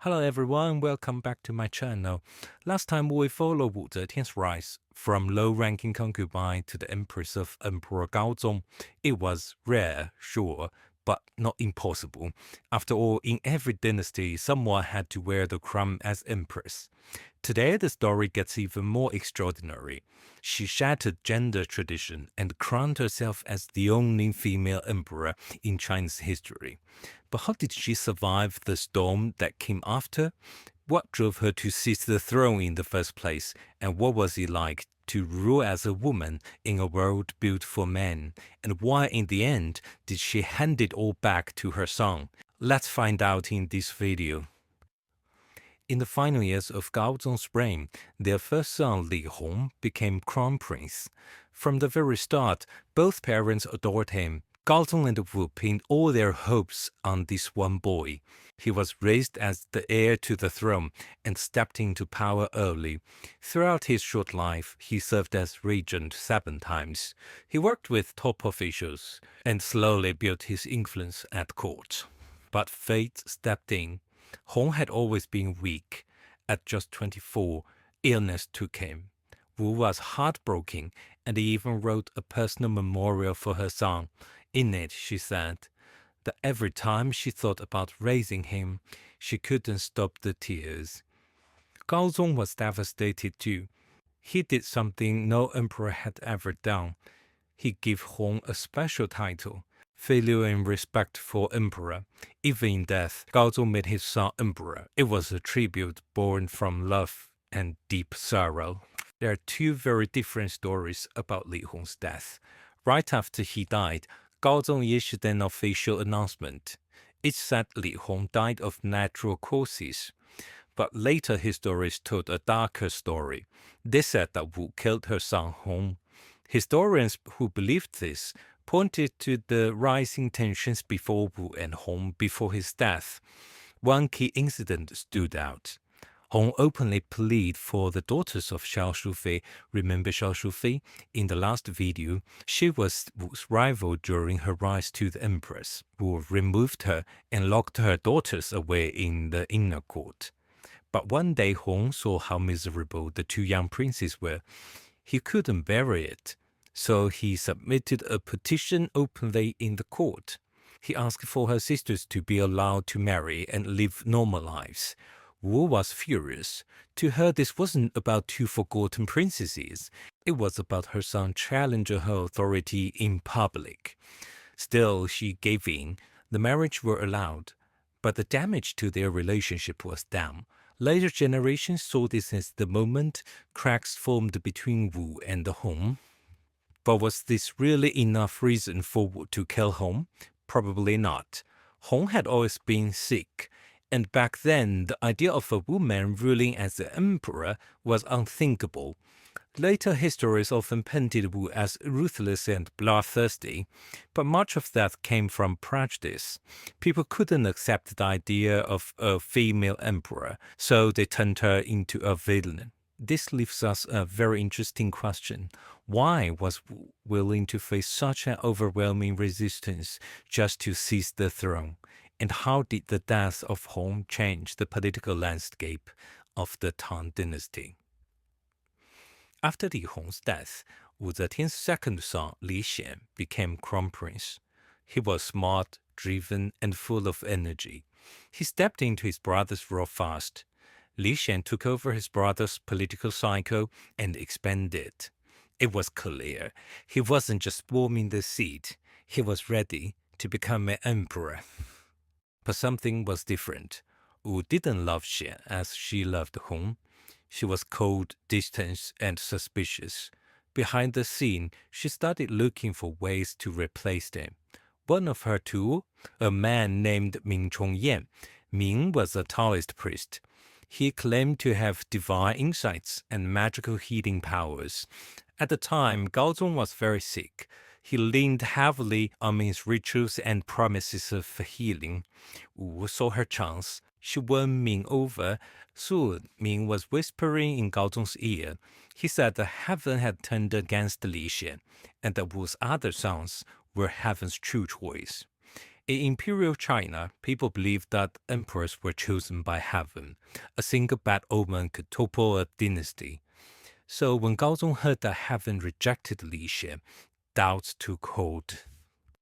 Hello everyone, welcome back to my channel. Last time we followed Wu Zetian's rise from low-ranking concubine to the Empress of Emperor Gaozong. It was rare, sure, but not impossible. After all, in every dynasty, someone had to wear the crown as empress. Today, the story gets even more extraordinary. She shattered gender tradition and crowned herself as the only female emperor in China's history. But how did she survive the storm that came after? What drove her to seize the throne in the first place? And what was it like to rule as a woman in a world built for men? And why, in the end, did she hand it all back to her son? Let's find out in this video. In the final years of Gaozong's reign, their first son Li Hong became crown prince. From the very start, both parents adored him. Gaozong and Wu pinned all their hopes on this one boy. He was raised as the heir to the throne and stepped into power early. Throughout his short life, he served as regent 7 times. He worked with top officials and slowly built his influence at court. But fate stepped in. Hong had always been weak. At just 24, illness took him. Wu was heartbroken and even wrote a personal memorial for her son. In it, she said that every time she thought about raising him, she couldn't stop the tears. Gaozong was devastated too. He did something no emperor had ever done. He gave Hong a special title, filial in respect for emperor. Even in death, Gaozong made his son emperor. It was a tribute born from love and deep sorrow. There are 2 very different stories about Li Hong's death. Right after he died, Gaozong issued an official announcement. It said Li Hong died of natural causes. But later historians told a darker story. They said that Wu killed her son Hong. Historians who believed this pointed to the rising tensions before Wu and Hong before his death. One key incident stood out. Hong openly pleaded for the daughters of Xiao Shufei. Remember Xiao Shufei? In the last video, she was Wu's rival during her rise to the empress. Wu removed her and locked her daughters away in the inner court. But one day Hong saw how miserable the 2 young princes were. He couldn't bear it, so he submitted a petition openly in the court. He asked for her sisters to be allowed to marry and live normal lives. Wu was furious. To her, this wasn't about 2 forgotten princesses. It was about her son challenging her authority in public. Still, she gave in. The marriage were allowed, but the damage to their relationship was done. Later generations saw this as the moment cracks formed between Wu and Hong. But was this really enough reason for Wu to kill Hong? Probably not. Hong had always been sick, and back then the idea of a woman ruling as the emperor was unthinkable. Later historians often painted Wu as ruthless and bloodthirsty, but much of that came from prejudice. People couldn't accept the idea of a female emperor, so they turned her into a villain. This leaves us a very interesting question. Why was Wu willing to face such an overwhelming resistance just to seize the throne? And how did the death of Hong change the political landscape of the Tang dynasty? After Li Hong's death, Wu Zetian's second son, Li Xian, became crown prince. He was smart, driven, and full of energy. He stepped into his brother's role fast. Li Xian took over his brother's political cycle and expanded. It was clear he wasn't just warming the seat, he was ready to become an emperor. But something was different. Wu didn't love Xian as she loved Hong. She was cold, distant, and suspicious. Behind the scene, she started looking for ways to replace them. One of her tools, a man named Ming Chongyan. Ming was a Taoist priest. He claimed to have divine insights and magical healing powers. At the time, Gaozong was very sick. He leaned heavily on Ming's rituals and promises of healing. Wu saw her chance. She won Ming over. Soon, Ming was whispering in Gaozong's ear. He said that heaven had turned against Li Xian, and that Wu's other sons were heaven's true choice. In imperial China, people believed that emperors were chosen by heaven. A single bad omen could topple a dynasty. So when Gaozong heard that heaven rejected Li Xian, doubts took hold.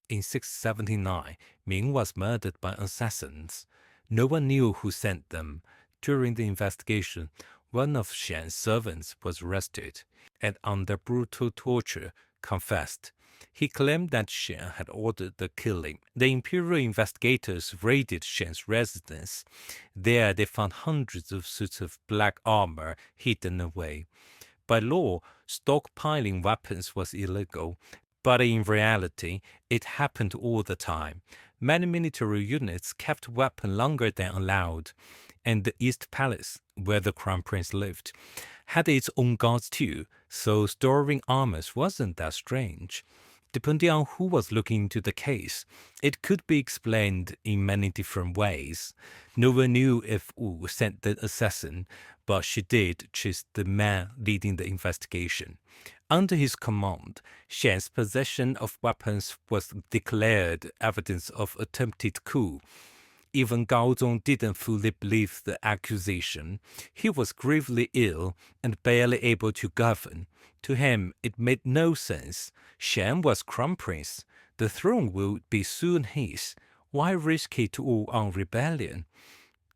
In 679, Ming was murdered by assassins. No one knew who sent them. During the investigation, one of Xian's servants was arrested and under brutal torture confessed. He claimed that Xian had ordered the killing. The imperial investigators raided Xian's residence. There they found hundreds of suits of black armor hidden away. By law, stockpiling weapons was illegal, but in reality, it happened all the time. Many military units kept weapons longer than allowed, and the East Palace, where the crown prince lived, had its own guards too, so storing armors wasn't that strange. Depending on who was looking into the case, it could be explained in many different ways. No one knew if Wu sent the assassin, but she did choose the man leading the investigation. Under his command, Xian's possession of weapons was declared evidence of attempted coup. Even Gaozong didn't fully believe the accusation. He was gravely ill and barely able to govern. To him, it made no sense. Xian was crown prince. The throne would be soon his. Why risk it all on rebellion?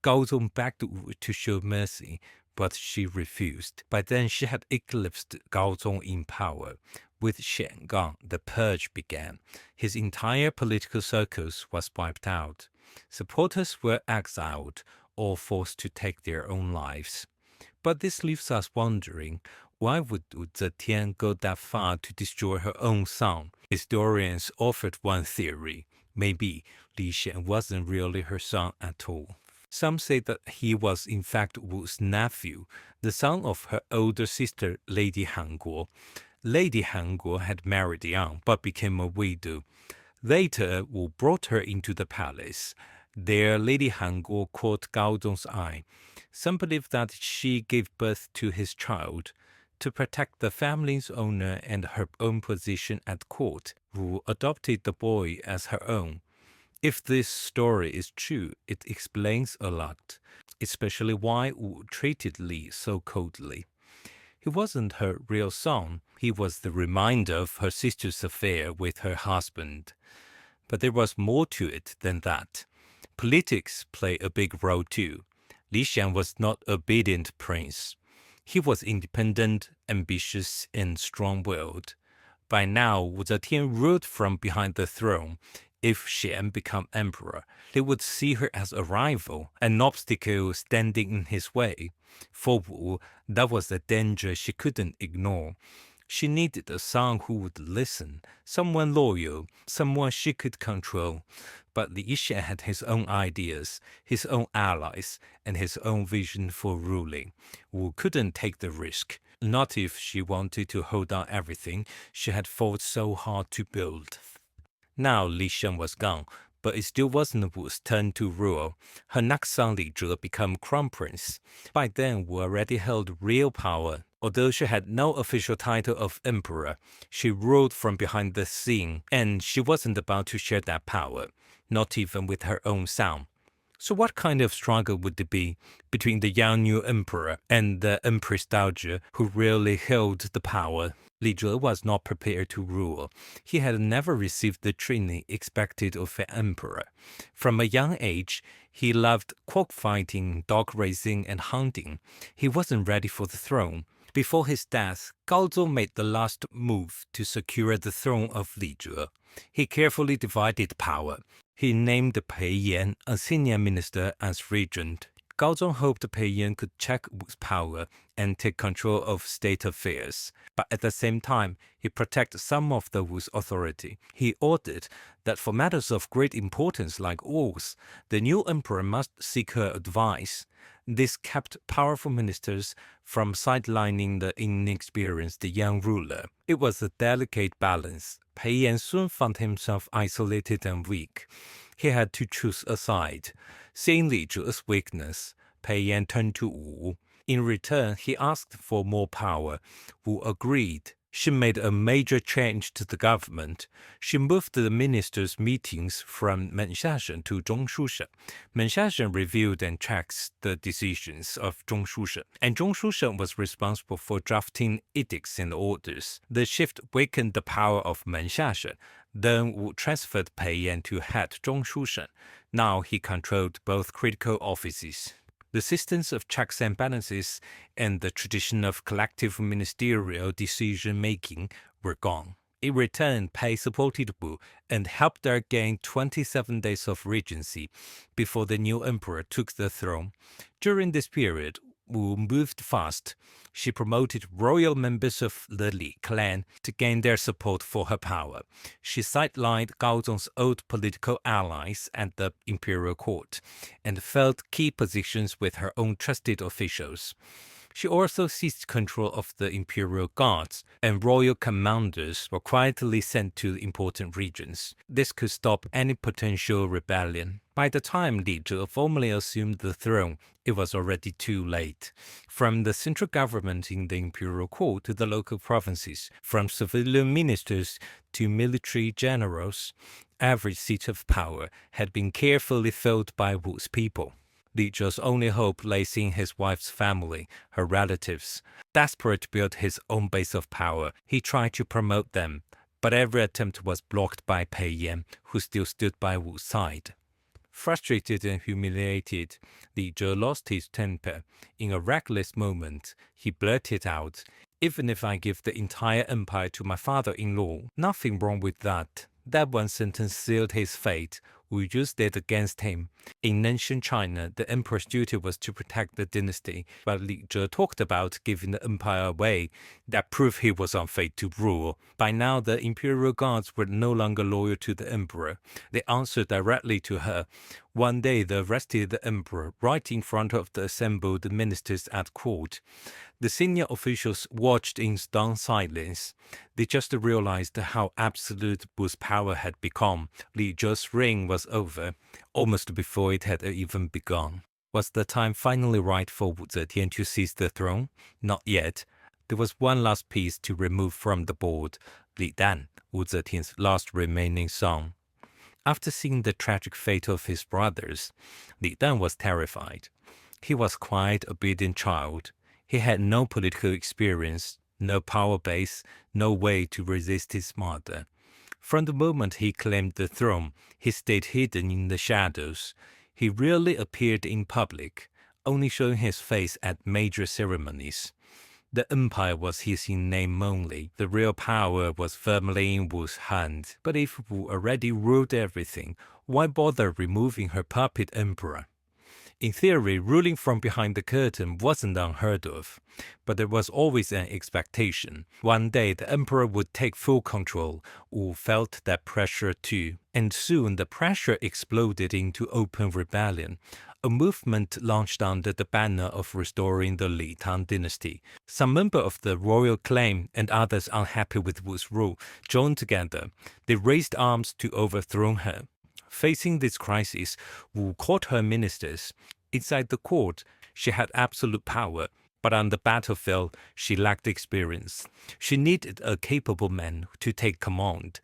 Gaozong begged Wu to show mercy, but she refused. By then, she had eclipsed Gaozong in power. With Xian gone, the purge began. His entire political circus was wiped out. Supporters were exiled or forced to take their own lives. But this leaves us wondering, why would Wu Zetian go that far to destroy her own son? Historians offered one theory. Maybe Li Xian wasn't really her son at all. Some say that he was in fact Wu's nephew, the son of her older sister Lady Hanguo. Lady Hanguo had married young but became a widow. Later, Wu brought her into the palace. There, Lady Hanguo caught Gaozong's eye. Some believe that she gave birth to his child. To protect the family's honor and her own position at court, Wu adopted the boy as her own. If this story is true, it explains a lot, especially why Wu treated Li so coldly. He wasn't her real son. He was the reminder of her sister's affair with her husband. But there was more to it than that. Politics play a big role too. Li Xian was not an obedient prince. He was independent, ambitious, and strong-willed. By now, Wu Zetian ruled from behind the throne. If Xian became emperor, they would see her as a rival, an obstacle standing in his way. For Wu, that was a danger she couldn't ignore. She needed a son who would listen, someone loyal, someone she could control. But Li Xian had his own ideas, his own allies, and his own vision for ruling. Wu couldn't take the risk, not if she wanted to hold on everything she had fought so hard to build. Now Li Xian was gone, but it still wasn't Wu's turn to rule. Her next son Li Zhe became crown prince. By then, Wu already held real power. Although she had no official title of emperor, she ruled from behind the scene, and she wasn't about to share that power, not even with her own son. So what kind of struggle would it be between the young new emperor and the Empress Dowager who really held the power? Li Zhe was not prepared to rule. He had never received the training expected of an emperor. From a young age, he loved cockfighting, dog racing, and hunting. He wasn't ready for the throne. Before his death, Gaozong made the last move to secure the throne of Li Zhe. He carefully divided power. He named Pei Yan, a senior minister, as regent. Gaozong hoped Pei Yan could check Wu's power and take control of state affairs, but at the same time, he protected some of the Wu's authority. He ordered that for matters of great importance like wars, the new emperor must seek her advice. This kept powerful ministers from sidelining the inexperienced young ruler. It was a delicate balance. Pei Yan soon found himself isolated and weak. He had to choose a side. Seeing Li Zhe's weakness, Pei Yan turned to Wu. In return, he asked for more power. Wu agreed. She made a major change to the government. She moved the ministers' meetings from Menxiashen to Zhongshusen. Menxiashen reviewed and checks the decisions of Zhongshusen, and Zhongshusen was responsible for drafting edicts and orders. The shift weakened the power of Menxiashen. Then Wu transferred Pei Yan to head Zhongshusen. Now he controlled both critical offices. The systems of checks and balances and the tradition of collective ministerial decision-making were gone. In return, Pei supported Wu and helped her gain 27 days of regency before the new emperor took the throne. During this period, Wu moved fast. She promoted royal members of the Li clan to gain their support for her power. She sidelined Gaozong's old political allies at the imperial court and filled key positions with her own trusted officials. She also seized control of the imperial guards, and royal commanders were quietly sent to important regions. This could stop any potential rebellion. By the time Li Zhe formally assumed the throne, it was already too late. From the central government in the imperial court to the local provinces, from civilian ministers to military generals, every seat of power had been carefully filled by Wu's people. Li Zhe's only hope lay in his wife's family, her relatives. Desperate to build his own base of power, he tried to promote them, but every attempt was blocked by Pei Yan, who still stood by Wu's side. Frustrated and humiliated, Li Zhe lost his temper. In a reckless moment, he blurted out, "Even if I give the entire empire to my father-in-law, nothing wrong with that." That one sentence sealed his fate. Wu used it against him. In ancient China, the emperor's duty was to protect the dynasty, but Li Zhe talked about giving the empire away. That proved he was unfit to rule. By now, the imperial guards were no longer loyal to the emperor. They answered directly to her. One day, they arrested the emperor right in front of the assembled ministers at court. The senior officials watched in stunned silence. They just realized how absolute Wu's power had become. Li Zhe's reign was over, almost before it had even begun. Was the time finally right for Wu Zetian to seize the throne? Not yet. There was one last piece to remove from the board: Li Dan, Wu Zetian's last remaining son. After seeing the tragic fate of his brothers, Li Dan was terrified. He was quite a obedient child. He had no political experience, no power base, no way to resist his mother. From the moment he claimed the throne, he stayed hidden in the shadows. He rarely appeared in public, only showing his face at major ceremonies. The empire was his in name only. The real power was firmly in Wu's hand. But if Wu already ruled everything, why bother removing her puppet emperor? In theory, ruling from behind the curtain wasn't unheard of, but there was always an expectation. One day, the emperor would take full control. Wu felt that pressure too, and soon the pressure exploded into open rebellion. A movement launched under the banner of restoring the Li Tang dynasty. Some members of the royal clan and others unhappy with Wu's rule joined together. They raised arms to overthrow her. Facing this crisis, Wu called her ministers. Inside the court, she had absolute power, but on the battlefield, she lacked experience. She needed a capable man to take command.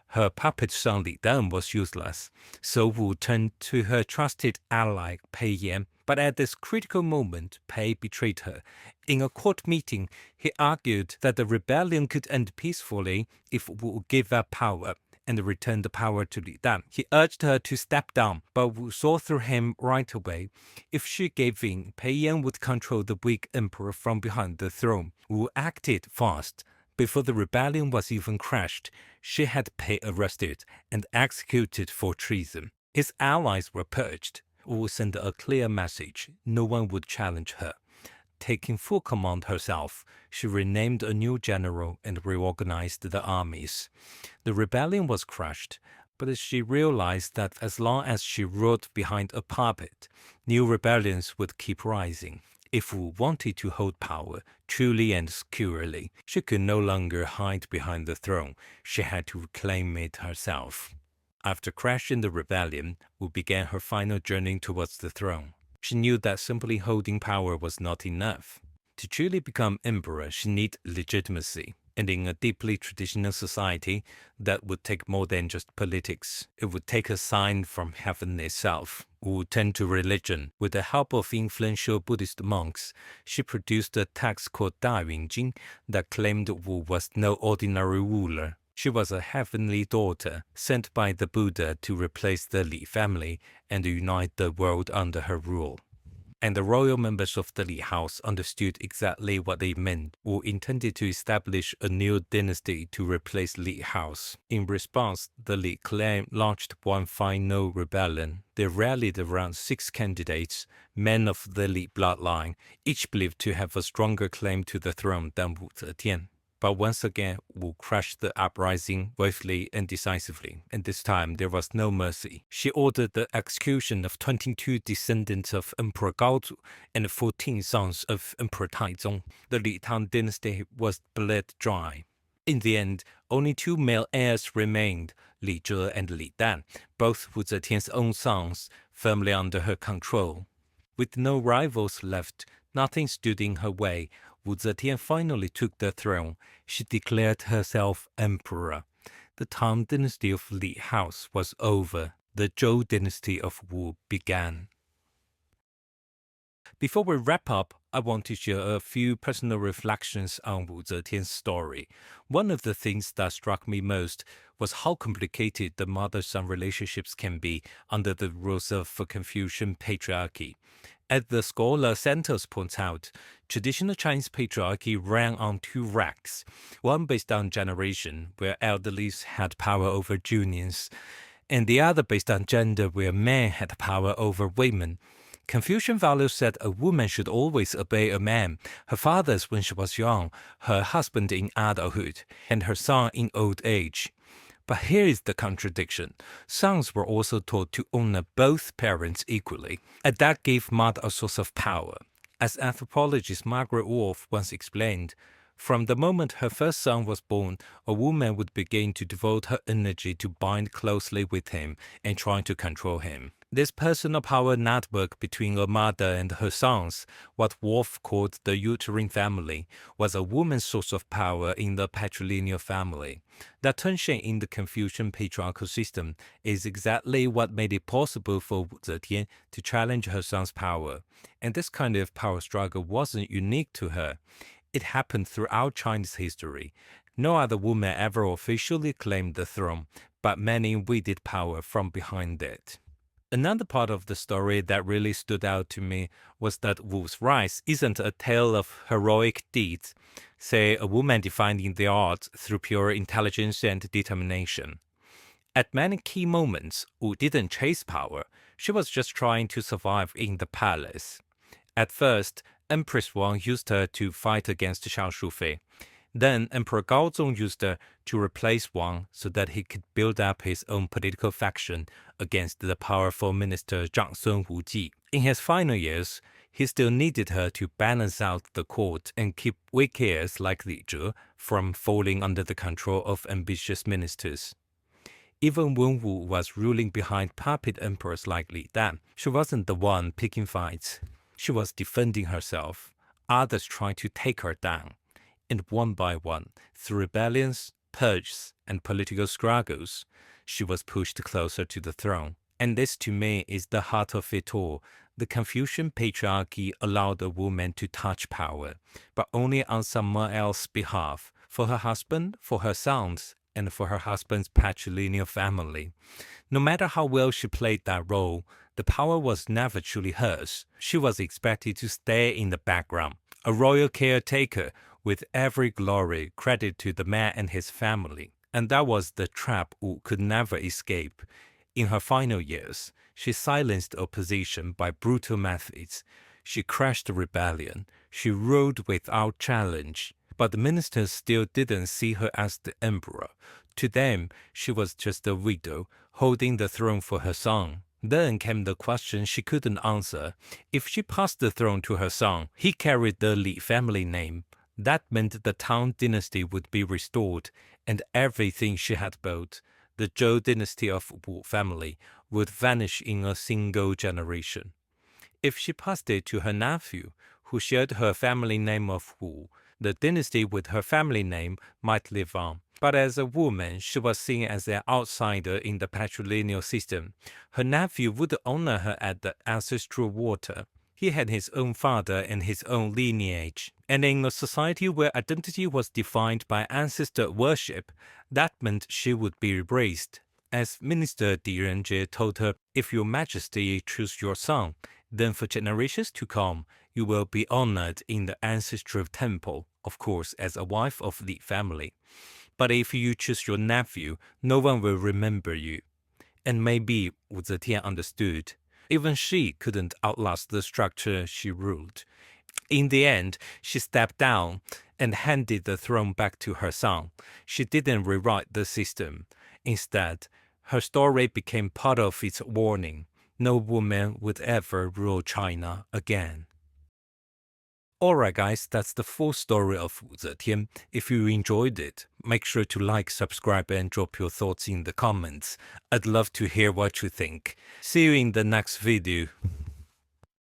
Her puppet son Li Dan was useless, so Wu turned to her trusted ally Pei Yan. But at this critical moment, Pei betrayed her. In a court meeting, he argued that the rebellion could end peacefully if Wu gave up power and returned the power to Li Dan. He urged her to step down, but Wu saw through him right away. If she gave in, Pei Yan would control the weak emperor from behind the throne. Wu acted fast. Before the rebellion was even crushed, she had Pei arrested and executed for treason. His allies were purged. Wu sent a clear message: no one would challenge her. Taking full command herself, she renamed a new general and reorganized the armies. The rebellion was crushed, but she realized that as long as she ruled behind a puppet, new rebellions would keep rising. If Wu wanted to hold power truly and securely, she could no longer hide behind the throne. She had to claim it herself. After crashing the rebellion, Wu began her final journey towards the throne. She knew that simply holding power was not enough. To truly become emperor, she needed legitimacy. And in a deeply traditional society, that would take more than just politics. It would take a sign from heaven itself. Wu turned to religion. With the help of influential Buddhist monks, she produced a text called Da Yunjing that claimed Wu was no ordinary ruler. She was a heavenly daughter sent by the Buddha to replace the Li family and unite the world under her rule. And the royal members of the Li house understood exactly what they meant. Wu intended to establish a new dynasty to replace Li house. In response, the Li clan launched one final rebellion. They rallied around 6 candidates, men of the Li bloodline, each believed to have a stronger claim to the throne than Wu Zetian. But once again, Wu crushed the uprising bravely and decisively, and this time there was no mercy. She ordered the execution of 22 descendants of Emperor Gaozu and 14 sons of Emperor Taizong. The Li Tang dynasty was bled dry. In the end, only 2 male heirs remained, Li Zhe and Li Dan, both Wu Zetian's own sons, firmly under her control. With no rivals left, nothing stood in her way. Wu Zetian finally took the throne. She declared herself emperor. The Tang dynasty of Li house was over. The Zhou dynasty of Wu began. Before we wrap up, I want to share a few personal reflections on Wu Zetian's story. One of the things that struck me most was how complicated the mother-son relationships can be under the rules of Confucian patriarchy. As the scholar Santos points out, traditional Chinese patriarchy ran on 2 racks, one based on generation, where elderlies had power over juniors, and the other based on gender, where men had power over women. Confucian values said a woman should always obey a man, her fathers when she was young, her husband in adulthood, and her son in old age. But here is the contradiction. Sons were also taught to honor both parents equally, and that gave mother a source of power. As anthropologist Margaret Wolf once explained, from the moment her first son was born, a woman would begin to devote her energy to bind closely with him and trying to control him. This personal power network between a mother and her sons, what Wolf called the uterine family, was a woman's source of power in the patrilineal family. That tension in the Confucian patriarchal system is exactly what made it possible for Wu Zetian to challenge her son's power. And this kind of power struggle wasn't unique to her. It happened throughout Chinese history. No other woman ever officially claimed the throne, but many wielded power from behind it. Another part of the story that really stood out to me was that Wu's rise isn't a tale of heroic deeds, say a woman defining the odds through pure intelligence and determination. At many key moments, Wu didn't chase power. She was just trying to survive in the palace. At first, Empress Wang used her to fight against Xiao Shufei. Then Emperor Gaozong used her to replace Wang so that he could build up his own political faction against the powerful minister Zhang Sun Wuji. In his final years, he still needed her to balance out the court and keep weak heirs like Li Zhe from falling under the control of ambitious ministers. Even when Wu was ruling behind puppet emperors like Li Dan, she wasn't the one picking fights. She was defending herself, others trying to take her down. And one by one, through rebellions, purges, and political struggles, she was pushed closer to the throne. And this, to me, is the heart of it all. The Confucian patriarchy allowed a woman to touch power, but only on someone else's behalf, for her husband, for her sons, and for her husband's patrilineal family. No matter how well she played that role, the power was never truly hers. She was expected to stay in the background, a royal caretaker, with every glory credited to the man and his family. And that was the trap Wu could never escape. In her final years, she silenced opposition by brutal methods. She crushed rebellion. She ruled without challenge. But the ministers still didn't see her as the emperor. To them, she was just a widow, holding the throne for her son. Then came the question she couldn't answer. If she passed the throne to her son, he carried the Li family name. That meant the Tang dynasty would be restored, and everything she had built, the Zhou dynasty of Wu family, would vanish in a single generation. If she passed it to her nephew, who shared her family name of Wu, The dynasty with her family name might live on. But as a woman, she was seen as an outsider in the patrilineal system. Her nephew would honor her at the ancestral water. He had his own father and his own lineage. And in a society where identity was defined by ancestor worship, that meant she would be erased. As Minister Di Renjie told her, if your majesty choose your son, then for generations to come, you will be honored in the ancestral temple, of course, as a wife of the family. But if you choose your nephew, no one will remember you. And maybe Wu Zetian understood. Even she couldn't outlast the structure she ruled. In the end, she stepped down and handed the throne back to her son. She didn't rewrite the system. Instead, her story became part of its warning. No woman would ever rule China again. Alright guys, that's the full story of Wu Zetian. If you enjoyed it, make sure to like, subscribe and drop your thoughts in the comments. I'd love to hear what you think. See you in the next video.